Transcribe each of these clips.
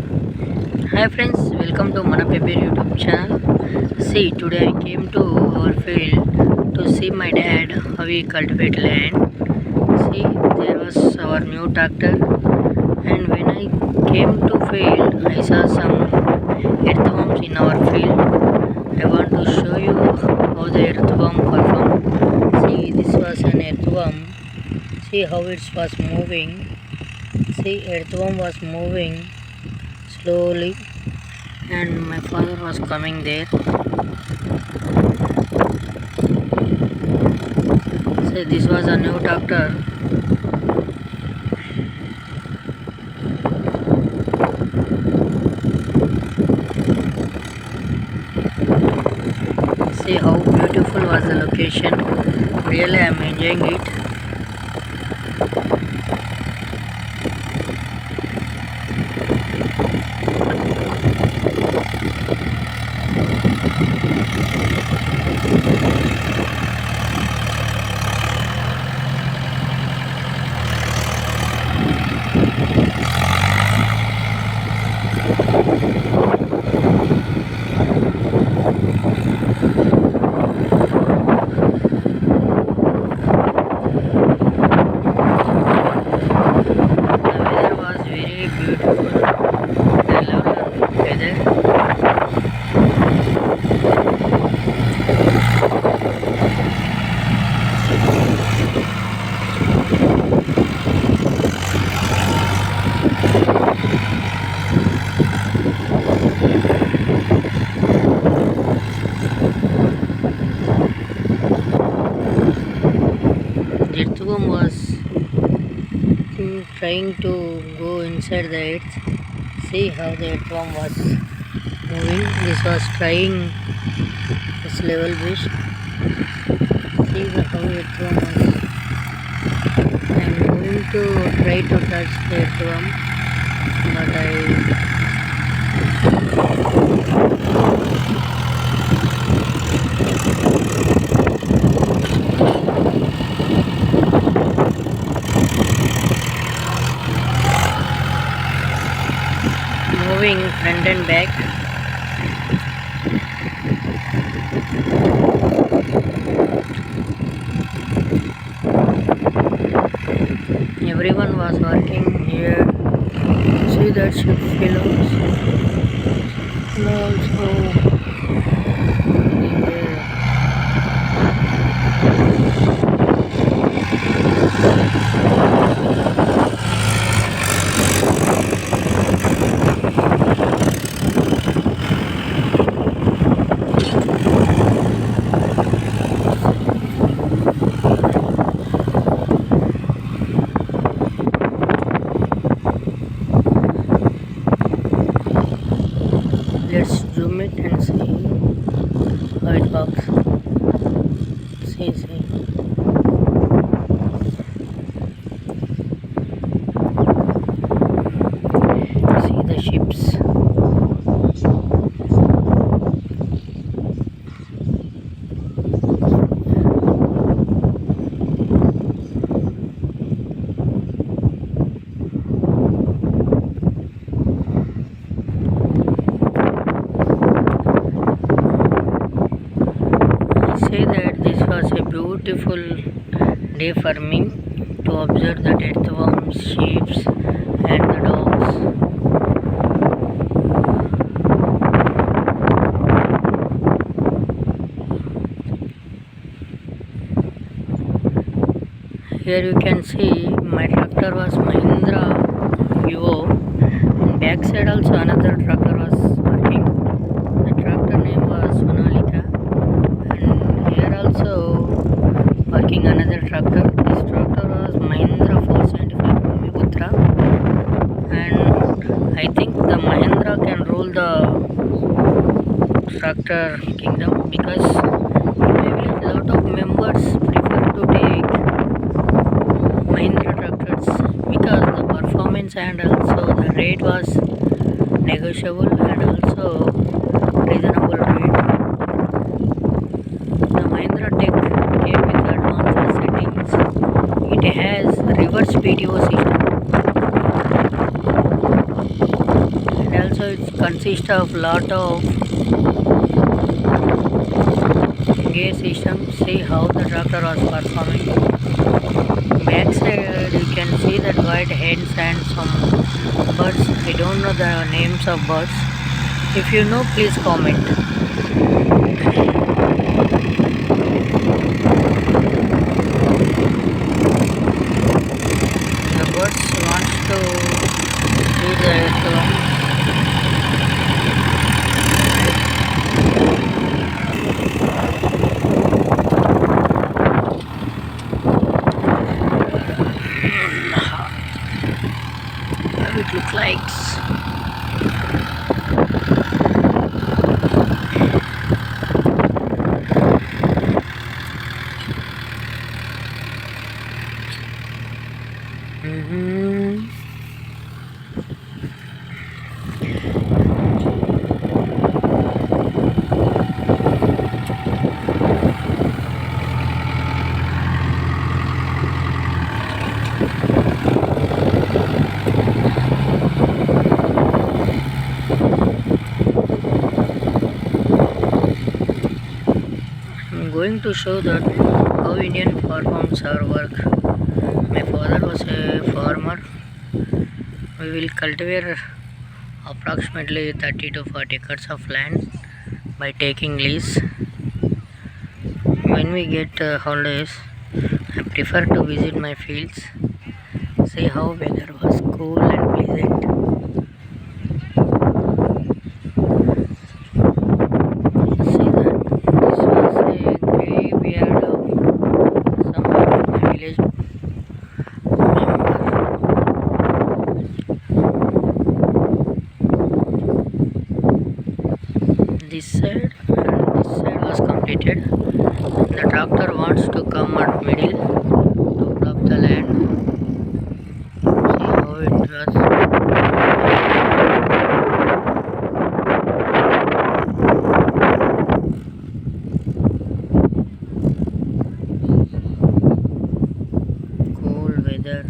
Hi friends, welcome to Mana Prepare YouTube channel. See, today I came to our field to see my dad how he cultivate land. See, there was our new tractor, and when I came to field, I saw some earthworms in our field. I want to show you how the earthworm perform. See, this was an earthworm. See how it was moving. See, earthworm was moving slowly, and my father was coming there. So this was a new tractor. See how beautiful was the location. Really I am enjoying it. The weather was very beautiful. I love the weather. The earthworm was trying to go inside the earth. See how the earthworm was moving. This was trying its level best. See how earthworm was. I am going to try to touch the earthworm, but moving front and back. Everyone was working here. See that ship fellows. Also there. Let's zoom it and see how it works. See. See the ships. Say that this was a beautiful day for me to observe the earthworms, sheep, and the dogs. Here you can see my tractor was Mahindra yuvo, and back side also another tractor was working. The tractor name was also working another tractor. This tractor was Mahindra 475 and I think the Mahindra can rule the tractor kingdom, because maybe a lot of members prefer to take Mahindra tractors because the performance and also the rate was negotiable and also reasonable rate. The Mahindra Tech came with advanced settings. It has reverse PTO system and also it consists of lot of gear systems. See how the tractor was performing. Back side you can see that white hens and some birds. I don't know the names of birds. If you know, please comment. The birds wants to do the earthworm. How it looks like. I'm going to show that how Indian performs our work. My father was a farmer. We will cultivate approximately 30 to 40 acres of land by taking lease. When we get holidays, I prefer to visit my fields, see how weather was cool and pleasant. See that this was a graveyard of some of my village member. This side and this side was completed. The tractor wants to come at middle to plough the land. See how it was. Cool weather.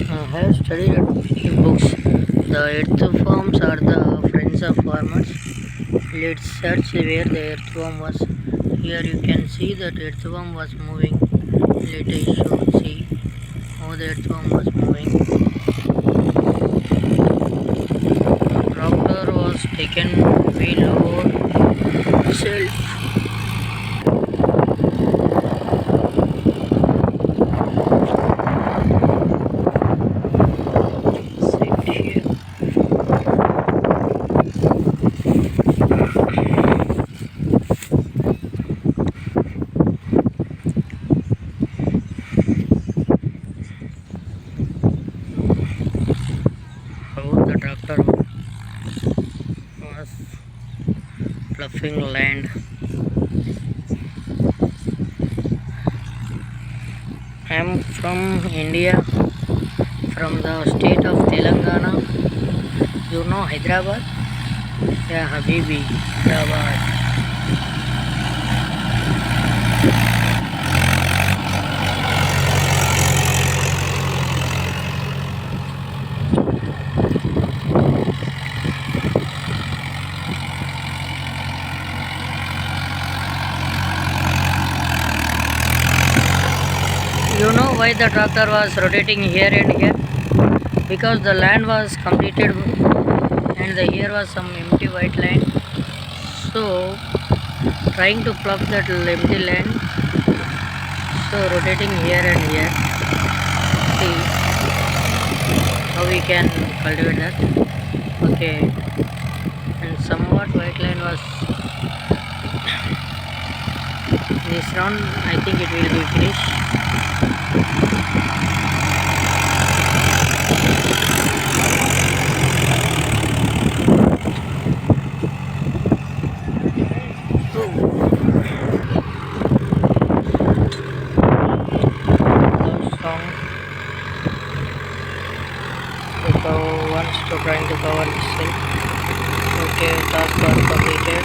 I have studied in books. The earthworms are the friends of farmers. Let's search where the earthworm was. Here you can see that earthworm was moving. Let us see how the earthworm was moving. The tractor was taken below itself. How the tractor was ploughing land. I am from India, from the state of Telangana. You know Hyderabad? Yeah, Habibi, Hyderabad. You know why the tractor was rotating here and here? Because the land was completed and here was some empty white land. So trying to plough that empty land, so rotating here and here. See how we can cultivate that. Okay, and somewhat white land was this round. I think it will be finished. Wants to trying to cover this side. Okay, task was completed.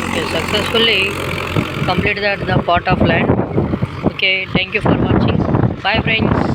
Okay, successfully complete the part of land. Okay, thank you for watching. Bye friends.